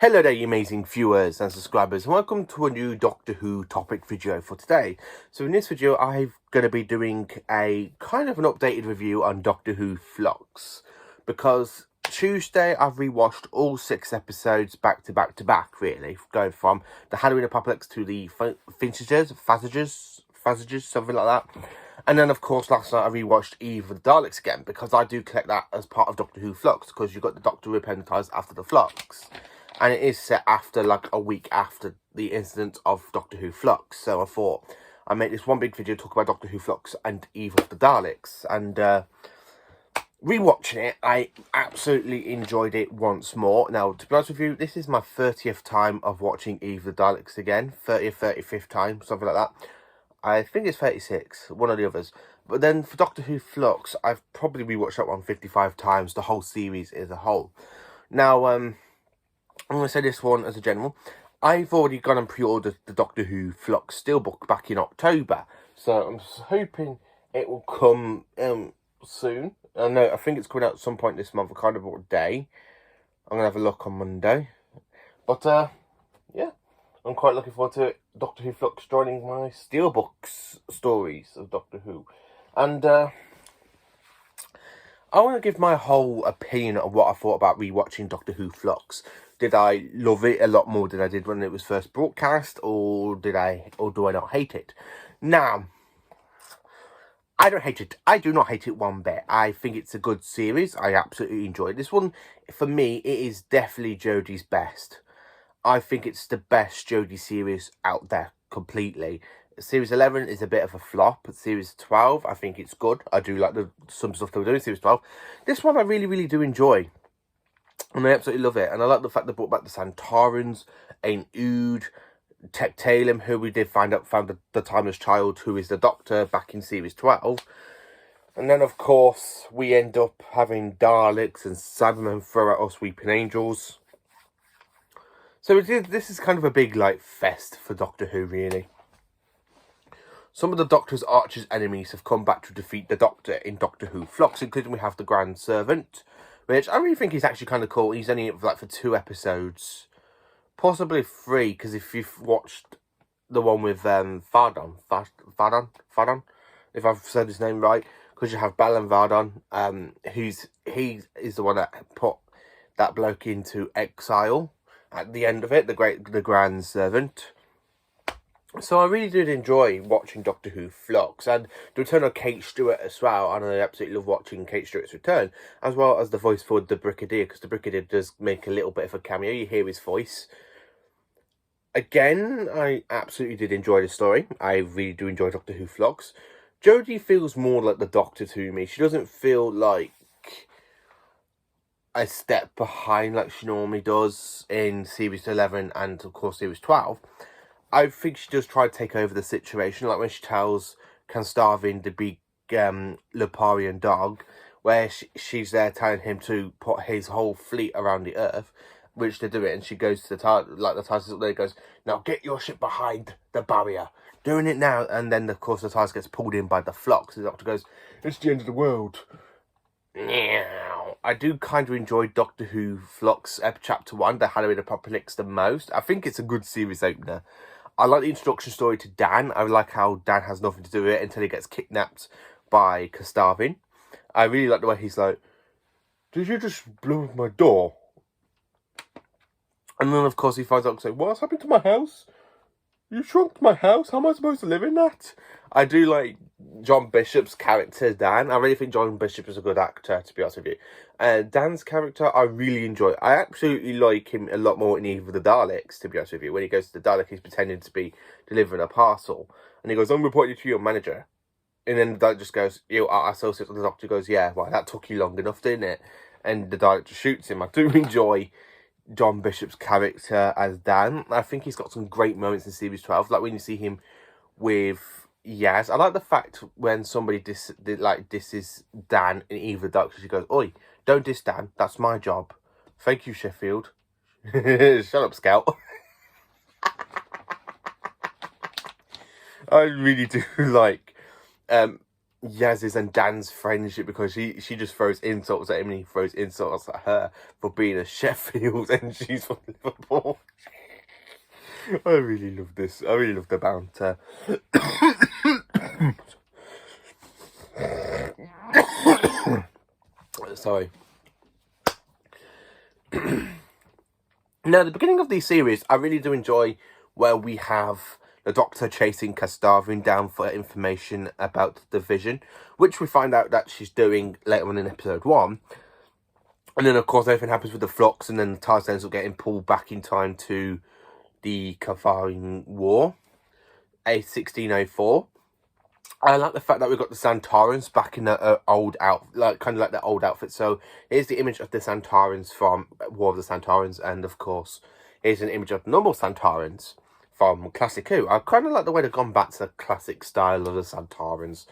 Hello there, you amazing viewers and subscribers, and welcome to a new Doctor Who topic video for today. So in this video, I'm going to be doing a kind of an updated review on Doctor Who Flux, because Tuesday I've rewatched all 6 episodes back to back, really, going from the Halloween Apocalypse to the Phasages, something like that. And then, of course, last night I rewatched Eve of the Daleks again, because I do collect that as part of Doctor Who Flux, because you've got the Doctor hypnotised after the Flux. And it is set after, like, a week after the incident of Doctor Who Flux. So I thought I'd make this one big video talk about Doctor Who Flux and Eve of the Daleks. And rewatching it, I absolutely enjoyed it once more. Now, to be honest with you, this is my 30th time of watching Eve of the Daleks again. 30th, 35th time, something like that. I think it's 36, one of the others. But then for Doctor Who Flux, I've probably rewatched that one 55 times, the whole series as a whole. Now, I'm going to say this one as a general. I've already gone and pre-ordered the Doctor Who Flux Steelbook back in October. So I'm hoping it will come soon. I think it's coming out at some point this month. I can't remember what day. I'm going to have a look on Monday. But, yeah. I'm quite looking forward to it. Doctor Who Flux joining my Steelbooks stories of Doctor Who. And, I want to give my whole opinion of what I thought about rewatching Doctor Who Flux. Did I love it a lot more than I did when it was first broadcast, or do I not hate it? Now, I don't hate it. I do not hate it one bit. I think it's a good series. I absolutely enjoy it. This one, for me, it is definitely Jodie's best. I think it's the best Jodie series out there completely. Series 11 is a bit of a flop. Series 12, I think it's good. I do like some stuff they were doing. Series 12. This one I really, really do enjoy. And I absolutely love it. And I like the fact they brought back the Santarans, Ain Ood, Tech Talem, who we did found the Timeless Child, who is the Doctor, back in Series 12. And then, of course, we end up having Daleks and Cybermen throw at us Weeping Angels. So this is kind of a big, like, fest for Doctor Who, really. Some of the Doctor's arch's enemies have come back to defeat the Doctor in Doctor Who Flux, including we have the Grand Servant, which I really think is actually kind of cool. He's only like for 2 episodes, possibly 3, because if you've watched the one with Fardon, if I've said his name right, because you have Balan Vardon, he is the one that put that bloke into exile at the end of it, the Grand Servant. So I really did enjoy watching Doctor Who Flux, and the return of Kate Stewart as well. And I absolutely love watching Kate Stewart's return, as well as the voice for the Brigadier, because the Brigadier does make a little bit of a cameo. You hear his voice. Again, I absolutely did enjoy the story. I really do enjoy Doctor Who Flux. Jodie feels more like the Doctor to me. She doesn't feel like a step behind like she normally does in Series 11 and, of course, Series 12. I think she does try to take over the situation, like when she tells Constavin, the big Luparian dog, where she's there telling him to put his whole fleet around the Earth, which they do it, and she goes to the TARDIS up there, goes, now get your ship behind the barrier, doing it now, and then, of course, the TARDIS gets pulled in by the Flux, the Doctor goes, it's the end of the world. Now, I do kind of enjoy Doctor Who Flux Chapter 1, the Halloween Apocalypse, the most. I think it's a good series opener. I like the introduction story to Dan. I like how Dan has nothing to do with it until he gets kidnapped by Constavin. I really like the way he's like, did you just blow up my door? And then, of course, he finds out, like, what's happened to my house? You shrunk my house? How am I supposed to live in that? I do like John Bishop's character, Dan. I really think John Bishop is a good actor, to be honest with you. Dan's character, I really enjoy. I absolutely like him a lot more in Eve of the Daleks, to be honest with you. When he goes to the Dalek, he's pretending to be delivering a parcel. And he goes, I'm reporting you to your manager. And then the Dalek just goes, you are associates. And the Doctor goes, yeah, well, that took you long enough, didn't it? And the Dalek just shoots him. I do enjoy John Bishop's character as Dan. I think he's got some great moments in Series 12. Like when you see him with Yaz. I like the fact when somebody disses Dan in Eve of the Daleks, she goes, oi, don't diss Dan, that's my job. Thank you, Sheffield. Shut up, Scout. I really do like Yaz's and Dan's friendship, because she just throws insults at him and he throws insults at her for being a Sheffield and she's from Liverpool. I really love this. I really love the banter. Sorry. Now, the beginning of the series, I really do enjoy where we have the Doctor chasing Kastavin down for information about the Division, which we find out that she's doing later on in episode 1. And then, of course, everything happens with the flux, and then the TARDIS ends up getting pulled back in time to the Kavarin War, A1604. I like the fact that we've got the Santarans back in the old kind of like the old outfit. So here's the image of the Santarans from War of the Santarans, and of course, here's an image of the normal Santarans from Classic Who. I kind of like the way they've gone back to the classic style of the Santarans.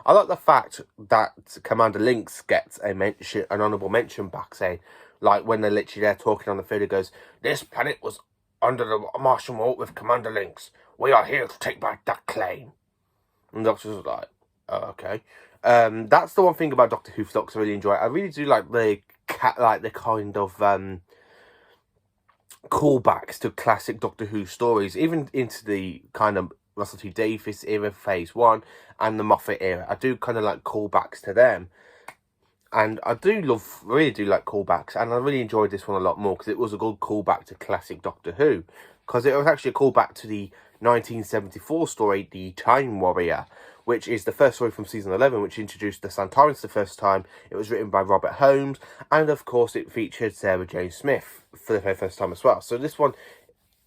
I like the fact that Commander Lynx gets an honourable mention back, saying, like when they're literally there talking on the field, it goes, "This planet was under the Martian Wall with Commander Lynx. We are here to take back that claim." And the Doctor's like, oh, okay. That's the one thing about Doctor Who Flux I really enjoy. I really do like the kind of callbacks to classic Doctor Who stories, even into the kind of Russell T Davies era, Phase 1, and the Moffat era. I do kind of like callbacks to them. And I really do like callbacks, and I really enjoyed this one a lot more because it was a good callback to classic Doctor Who. Because it was actually a callback to the 1974 story, The Time Warrior, which is the first story from season 11, which introduced the Santarans the first time. It was written by Robert Holmes, and of course it featured Sarah Jane Smith for the very first time as well. So this one,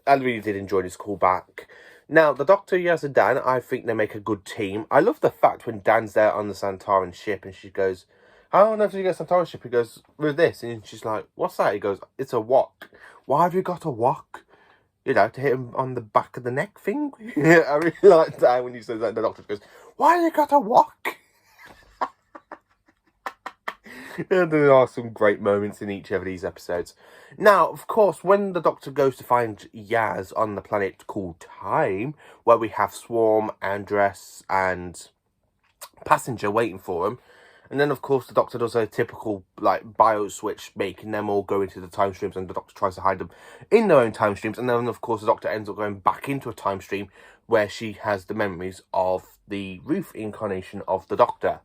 I really did enjoy this callback. Now, the Doctor, Yaz and Dan, I think they make a good team. I love the fact when Dan's there on the Santaran ship and she goes, "How on earth did you get a Santaran ship?" He goes, "With this." And she's like, "What's that?" He goes, "It's a wok." "Why have you got a wok?" You know, to hit him on the back of the neck thing. Yeah, I really like that when he says that. The Doctor goes, "Why have you got a wok?" And there are some great moments in each of these episodes. Now, of course, when the Doctor goes to find Yaz on the planet called Time, where we have Swarm, Andress, and Passenger waiting for him, and then, of course, the Doctor does a typical, like, bio switch, making them all go into the time streams, and the Doctor tries to hide them in their own time streams. And then, of course, the Doctor ends up going back into a time stream where she has the memories of the Ruth incarnation of the Doctor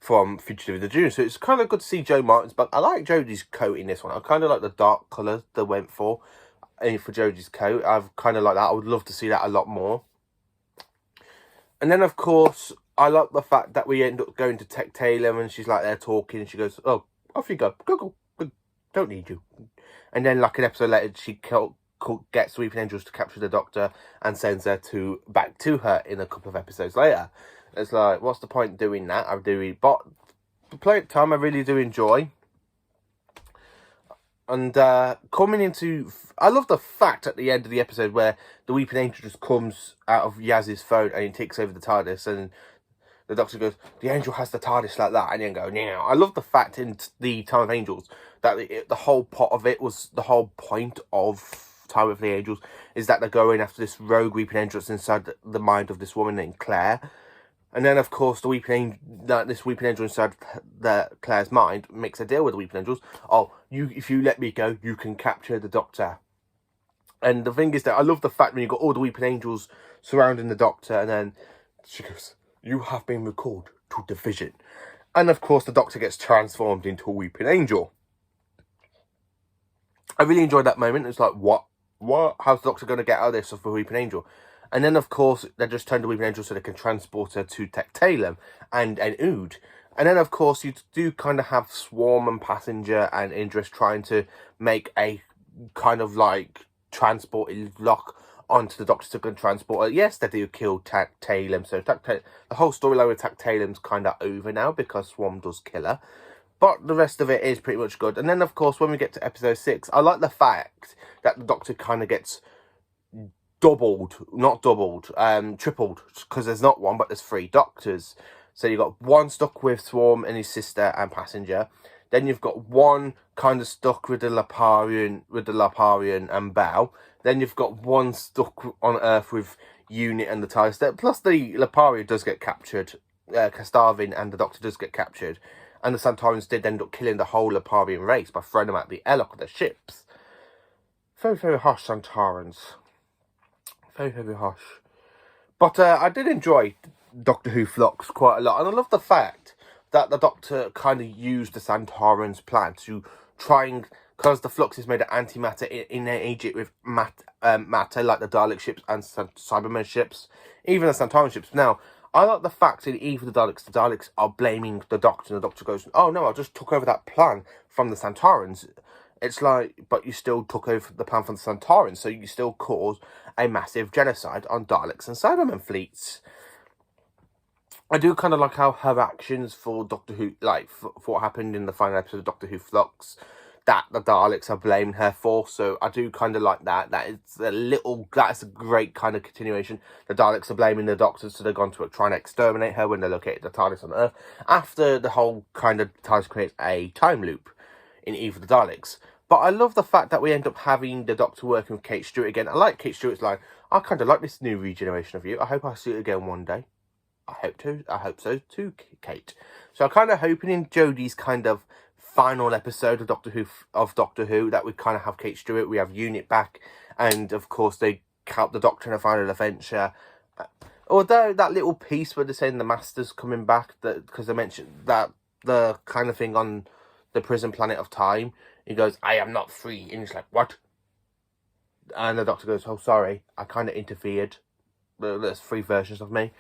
from Fugitive of the June. So it's kind of good to see Jo Martin's, but I like Jodie's coat in this one. I kind of like the dark colour they went for Jodie's coat. I've kind of like that. I would love to see that a lot more. And then, of course, I like the fact that we end up going to Tech Taylor and she's like there talking and she goes, "Oh, off you go. Go. Don't need you." And then, like an episode later, she gets Weeping Angels to capture the Doctor and sends her back to her in a couple of episodes later. It's like, what's the point doing that? But the play at time I really do enjoy. And coming into, I love the fact at the end of the episode where the Weeping Angel just comes out of Yaz's phone and he takes over the TARDIS, and the Doctor goes, "The Angel has the TARDIS like that," and then go, "Now." I love the fact in the Time of Angels that the whole pot of it was the whole point of Time of the Angels is that they're going after this rogue Weeping Angel that's inside the mind of this woman named Claire. And then, of course, this Weeping Angel inside Claire's mind makes a deal with the Weeping Angels. "Oh, if you let me go, you can capture the Doctor." And the thing is that I love the fact when you've got all the Weeping Angels surrounding the Doctor, and then she goes, "You have been recalled to Division." And, of course, the Doctor gets transformed into a Weeping Angel. I really enjoyed that moment. It's like, what? How's the Doctor going to get out of this for Weeping Angel? And then, of course, they just turn the Weeping Angel so they can transport her to Tech Taylor and Ood. And then, of course, you do kind of have Swarm and Passenger and Indris trying to make a kind of like transported lock onto the Doctor to transport her. Yes, they do kill Tech Taylor. So the whole storyline with Tech Taylor's kind of over now because Swarm does kill her. But the rest of it is pretty much good. And then, of course, when we get to episode 6, I like the fact that the Doctor kind of gets tripled, because there's not one, but there's 3 Doctors. So you've got one stuck with Swarm and his sister and Passenger. Then you've got one kind of stuck with the Laparian and Bell. Then you've got one stuck on Earth with unit and the TARDIS there. Plus, the Leparia does get captured. Kastavin and the Doctor does get captured. And the Santarans did end up killing the whole Leparian race by throwing them out the airlock of their ships. Very, very harsh Santarans. Very, very harsh. But I did enjoy Doctor Who Flux quite a lot. And I love the fact that the Doctor kind of used the Santarans' plan to try and... Because the Flux is made of antimatter in Egypt with matter, like the Dalek ships and Cybermen ships. Even the Santaran ships. Now, I like the fact in Eve of the Daleks are blaming the Doctor. And the Doctor goes, oh no, I just took over that plan from the Santarans. It's like, but you still took over the plan from the Santarans, so you still caused a massive genocide on Daleks and Cybermen fleets. I do kind of like how her actions for Doctor Who, like, for what happened in the final episode of Doctor Who Flux, that the Daleks are blaming her for, so I do kind of like that. That's a great kind of continuation. The Daleks are blaming the Doctor, so they're going to try and exterminate her when they locate the TARDIS on Earth, after the whole kind of TARDIS creates a time loop in Eve of the Daleks. But I love the fact that we end up having the Doctor working with Kate Stewart again. I like Kate Stewart's line, I kind of like this new regeneration of you. I hope I see it again one day. I hope so too, Kate. So I'm kind of hoping in Jodie's kind of final episode of Doctor Who that we kind of have Kate Stewart, we have Unit back, and of course they help the Doctor in a final adventure. Although that little piece where they're saying the Master's coming back, because they mentioned that the kind of thing on the prison planet of time, he goes, I am not free, and he's like, what? And the Doctor goes, oh sorry, I kind of interfered. There's 3 versions of me.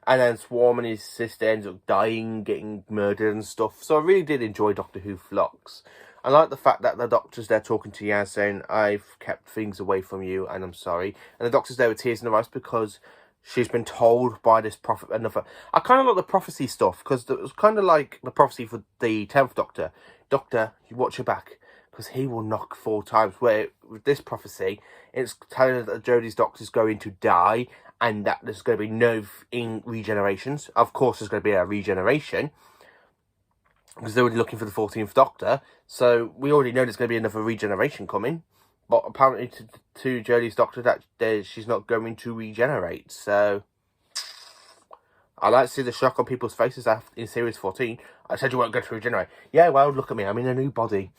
And then Swarm and his sister ends up dying, getting murdered and stuff. So I really did enjoy Doctor Who Flux. I like the fact that the Doctor's there talking to Yaz, saying, I've kept things away from you and I'm sorry. And the Doctor's there with tears in her eyes because she's been told by this prophet. I kind of like the prophecy stuff, because it was kind of like the prophecy for the 10th Doctor. Doctor, you watch your back, because he will knock 4 times. Where with this prophecy, it's telling us that Jodie's Doctor's going to die, and that there's going to be no regenerations. Of course, there's going to be a regeneration, because they're already looking for the 14th Doctor. So we already know there's going to be another regeneration coming. But apparently to Jodie's Doctor, that she's not going to regenerate. So I like to see the shock on people's faces in Series 14. I said you weren't going to regenerate. Yeah, well, look at me. I'm in a new body.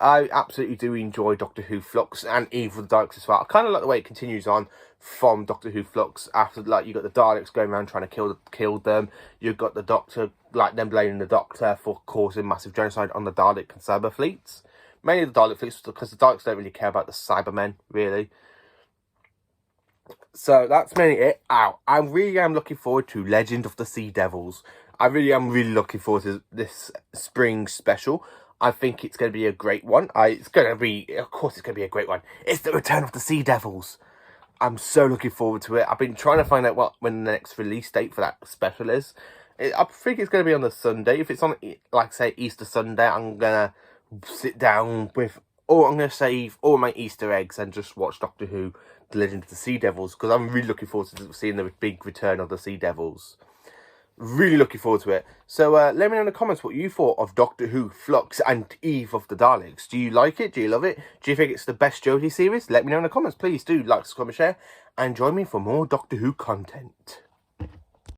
I absolutely do enjoy Doctor Who Flux and Eve of the Daleks as well. I kind of like the way it continues on from Doctor Who Flux. After, like, you got the Daleks going around trying to kill them. You've got the Doctor, like, them blaming the Doctor for causing massive genocide on the Dalek and Cyber fleets. Mainly the Dalek fleets, because the Daleks don't really care about the Cybermen, really. So that's mainly it. I really am looking forward to Legend of the Sea Devils. I really am looking forward to this spring special. I think it's going to be a great one. Of course it's going to be a great one. It's the return of the Sea Devils. I'm so looking forward to it. I've been trying to find out when the next release date for that special is. I think it's going to be on the Sunday. If it's on, like, say, Easter Sunday, I'm going to sit down with, or I'm going to save all my Easter eggs and just watch Doctor Who, The Legend of the Sea Devils, because I'm really looking forward to seeing the big return of the Sea Devils. Really looking forward to it. So let me know in the comments what you thought of Doctor Who Flux and Eve of the Daleks. Do you like it? Do you love it? Do you think it's the best Jodie series? Let me know in the comments. Please do like, subscribe, and share, and join me for more Doctor Who content.